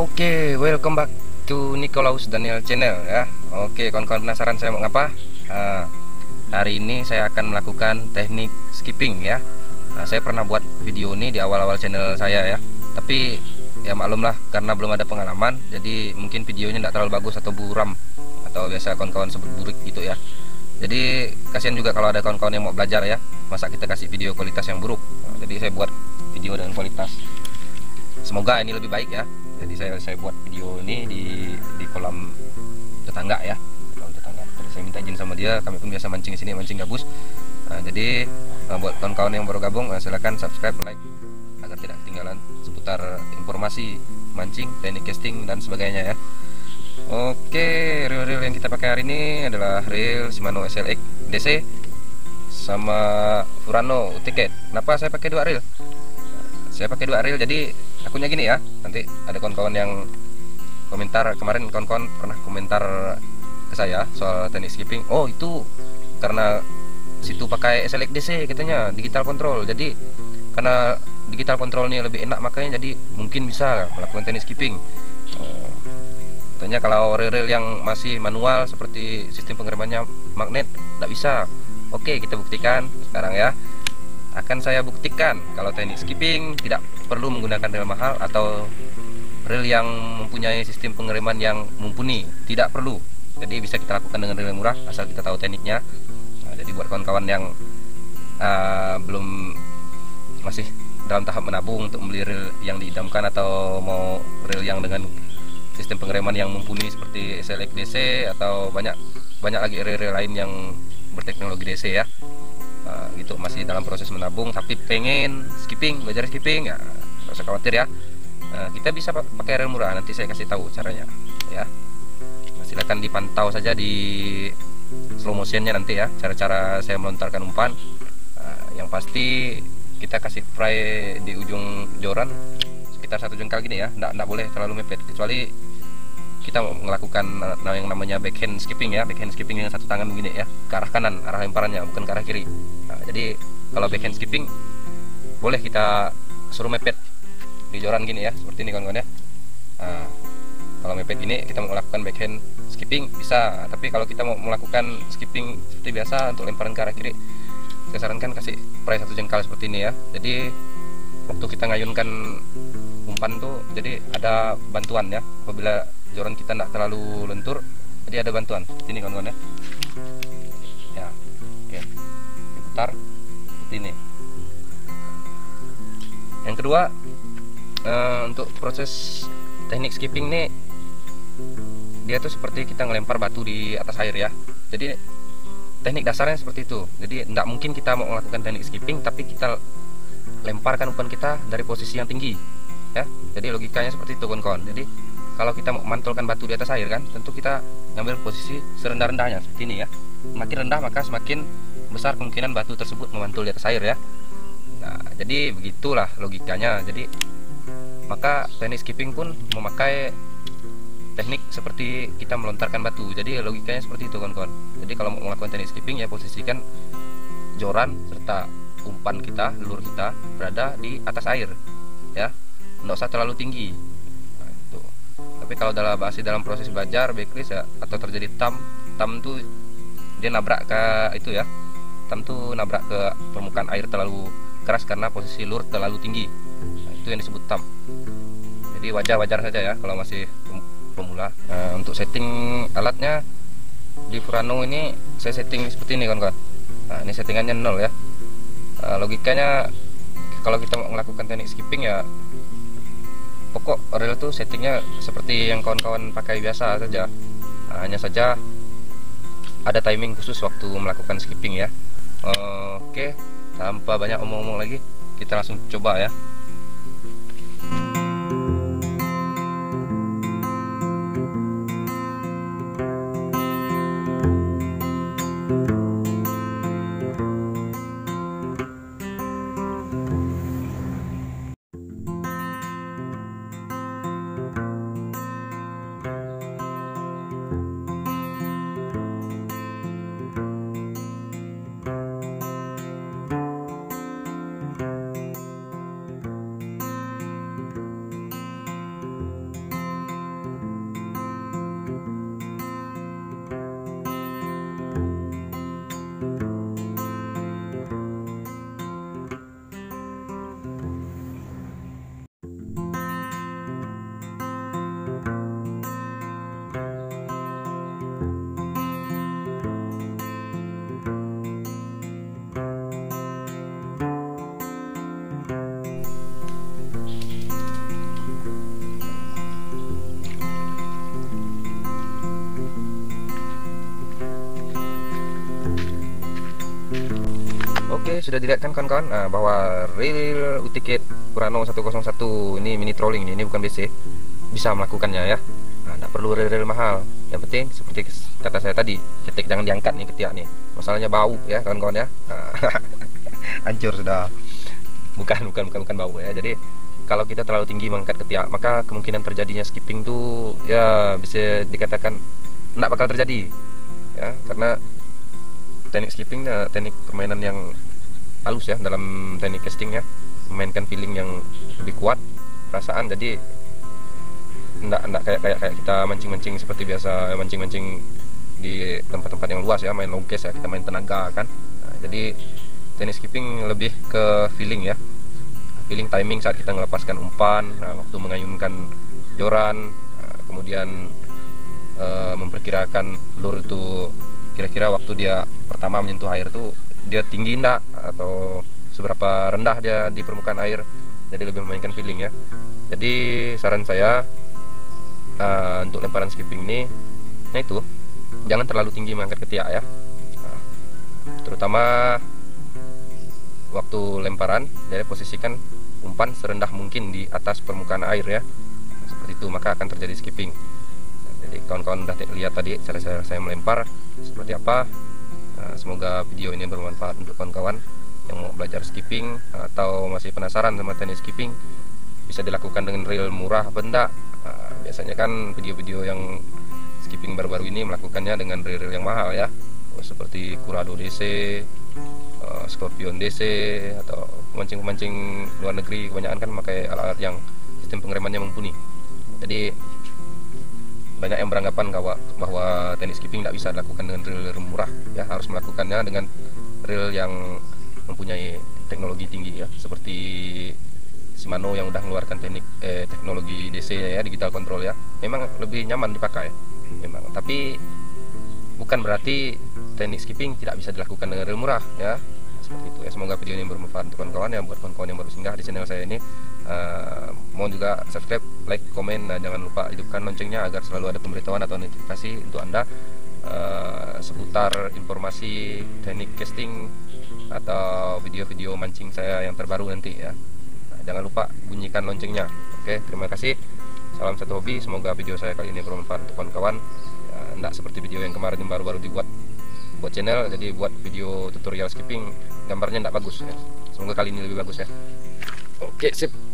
Oke, welcome back to Nicolaus Daniel Channel ya. Oke, kawan-kawan penasaran saya mau ngapa? Nah, hari ini saya akan melakukan teknik skipping ya. Nah, saya pernah buat video ini di awal-awal channel saya ya. Tapi ya maklumlah karena belum ada pengalaman, jadi mungkin videonya tidak terlalu bagus atau buram atau biasa kawan-kawan sebut burik gitu ya. Jadi kasihan juga kalau ada kawan-kawan yang mau belajar ya. Masa kita kasih video kualitas yang buruk. Nah, jadi saya buat video dengan kualitas. Semoga ini lebih baik ya. Jadi saya buat video ini di kolam tetangga ya, kolam tetangga. Jadi saya minta izin sama dia, kami pun biasa mancing di sini, mancing gabus. Nah, jadi buat kawan-kawan yang baru gabung, silakan subscribe, like agar tidak ketinggalan seputar informasi mancing, teknik casting dan sebagainya ya. Oke, reel-reel yang kita pakai hari ini adalah reel Shimano SLX DC sama Furano Ticket. Kenapa saya pakai dua reel? Saya pakai dua reel, jadi akunnya gini ya. Nanti ada kawan-kawan yang komentar, kemarin kawan-kawan pernah komentar ke saya soal teknik skipping. Oh, itu karena situ pakai SLX DC katanya, digital control. Jadi karena digital control ini lebih enak, makanya jadi mungkin bisa melakukan teknik skipping. Katanya kalau reel-reel yang masih manual seperti sistem pengeremannya magnet tidak bisa. Oke, kita buktikan sekarang ya. Akan saya buktikan kalau teknik skipping tidak perlu menggunakan reel mahal atau reel yang mempunyai sistem pengereman yang mumpuni, tidak perlu. Jadi bisa kita lakukan dengan reel murah asal kita tahu tekniknya. Nah, jadi buat kawan-kawan yang belum masih dalam tahap menabung untuk membeli reel yang diidamkan atau mau reel yang dengan sistem pengereman yang mumpuni seperti SLX DC atau banyak lagi reel lain yang berteknologi DC ya. Gitu, masih dalam proses menabung tapi pengen skipping, belajar skipping ya, nggak usah khawatir ya. Kita bisa pakai reel murah, nanti saya kasih tahu caranya ya. Silahkan dipantau saja di slow motionnya nanti ya, cara-cara saya melontarkan umpan. Yang pasti kita kasih fry di ujung joran sekitar 1 jengkal gini ya, nggak boleh terlalu mepet, kecuali kita melakukan yang namanya backhand skipping ya. Backhand skipping dengan satu tangan begini ya, ke arah kanan arah lemparannya, bukan ke arah kiri. Jadi kalau backhand skipping boleh kita suruh mepet di joran gini ya, seperti ini kawan-kawan ya. Kalau mepet gini kita mau melakukan backhand skipping bisa, tapi kalau kita mau melakukan skipping seperti biasa untuk lemparan ke arah kiri, saya sarankan kasih fry 1 jengkal seperti ini ya. Jadi waktu kita ngayunkan umpan tuh jadi ada bantuan ya, apabila joran kita tidak terlalu lentur, jadi ada bantuan seperti ini kawan-kawan ya. Oke, diputar seperti ini. Yang kedua, untuk proses teknik skipping nih, dia tuh seperti kita ngelempar batu di atas air ya. Jadi teknik dasarnya seperti itu. Jadi tidak mungkin kita mau melakukan teknik skipping tapi kita lemparkan umpan kita dari posisi yang tinggi ya. Jadi logikanya seperti itu kawan-kawan. Jadi kalau kita mau memantulkan batu di atas air kan, tentu kita ngambil posisi serendah-rendahnya seperti ini ya. Semakin rendah maka semakin besar kemungkinan batu tersebut memantul di atas air ya. Nah, jadi begitulah logikanya. Jadi maka teknik skipping pun memakai teknik seperti kita melontarkan batu. Jadi logikanya seperti itu kawan-kawan. Jadi kalau mau melakukan teknik skipping ya, posisikan joran serta umpan kita, lure kita berada di atas air ya, nggak usah terlalu tinggi. Nah, itu. Tapi kalau masih dalam proses belajar backrest ya, atau terjadi tam tuh dia nabrak ke itu ya, tam tuh nabrak ke permukaan air terlalu keras karena posisi lure terlalu tinggi. Nah, itu yang disebut tam. Jadi wajar saja ya kalau masih pemula. Untuk setting alatnya di Furano ini saya setting seperti ini kawan-kawan. Nah, ini settingannya 0 ya. Logikanya kalau kita mau melakukan teknik skipping ya, pokok reel tuh settingnya seperti yang kawan-kawan pakai biasa saja. Hanya saja ada timing khusus waktu melakukan skipping ya. Oke, tanpa banyak omong-omong lagi, kita langsung coba ya. sudah dilihat kan kawan-kawan, bahwa reel UTK Urano 101 ini mini trolling ini bukan BC, bisa melakukannya ya. Tidak perlu reel mahal. Yang penting seperti kata saya tadi, ketik jangan diangkat nih ketiak nih. Masalahnya bau ya kawan-kawan ya. Hancur sudah. Bukan bau ya. Jadi kalau kita terlalu tinggi mengangkat ketiak, maka kemungkinan terjadinya skipping tuh ya bisa dikatakan tidak bakal terjadi ya, karena teknik skipping teknik permainan yang halus ya dalam teknik casting ya, memainkan feeling yang lebih kuat, perasaan. Jadi enggak kayak kita mancing seperti biasa mancing di tempat-tempat yang luas ya, main long cast ya, kita main tenaga kan. Jadi teknik skipping lebih ke feeling ya, feeling timing saat kita melepaskan umpan, waktu mengayunkan joran, kemudian memperkirakan lure itu kira-kira waktu dia pertama menyentuh air tuh dia tinggi enggak atau seberapa rendah dia di permukaan air. Jadi lebih memainkan feeling ya. Jadi saran saya untuk lemparan skipping ini, nah itu jangan terlalu tinggi mengangkat ketiak ya. Terutama waktu lemparan, jadi posisikan umpan serendah mungkin di atas permukaan air ya. Seperti itu maka akan terjadi skipping. Jadi kawan-kawan udah lihat tadi cara saya melempar seperti apa. Semoga video ini bermanfaat untuk kawan-kawan yang mau belajar skipping atau masih penasaran sama teknik skipping. Bisa dilakukan dengan reel murah apa enggak. Biasanya kan video-video yang skipping baru-baru ini melakukannya dengan reel yang mahal ya, seperti Curado DC, Scorpion DC, atau pemancing-pemancing luar negeri kebanyakan kan memakai alat-alat yang sistem pengeremannya mumpuni. Jadi banyak yang beranggapan bahwa teknik skipping tidak bisa dilakukan dengan reel murah ya, harus melakukannya dengan reel yang mempunyai teknologi tinggi ya, seperti Shimano yang udah mengeluarkan teknologi DC ya, digital control ya. Memang lebih nyaman dipakai memang, tapi bukan berarti teknik skipping tidak bisa dilakukan dengan reel murah ya. Seperti itu ya. Semoga video ini bermanfaat untuk kawan-kawan ya, buat kawan-kawan yang baru singgah di channel saya ini. Mohon juga subscribe, like, komen, dan jangan lupa hidupkan loncengnya agar selalu ada pemberitahuan atau notifikasi untuk Anda seputar informasi teknik casting atau video-video mancing saya yang terbaru nanti ya. Jangan lupa bunyikan loncengnya. Oke, terima kasih. Salam satu hobi. Semoga video saya kali ini bermanfaat untuk kawan-kawan. Tidak seperti video yang kemarin yang baru-baru dibuat buat channel, jadi buat video tutorial skipping gambarnya tidak bagus ya. Semoga kali ini lebih bagus ya. Oke, sip.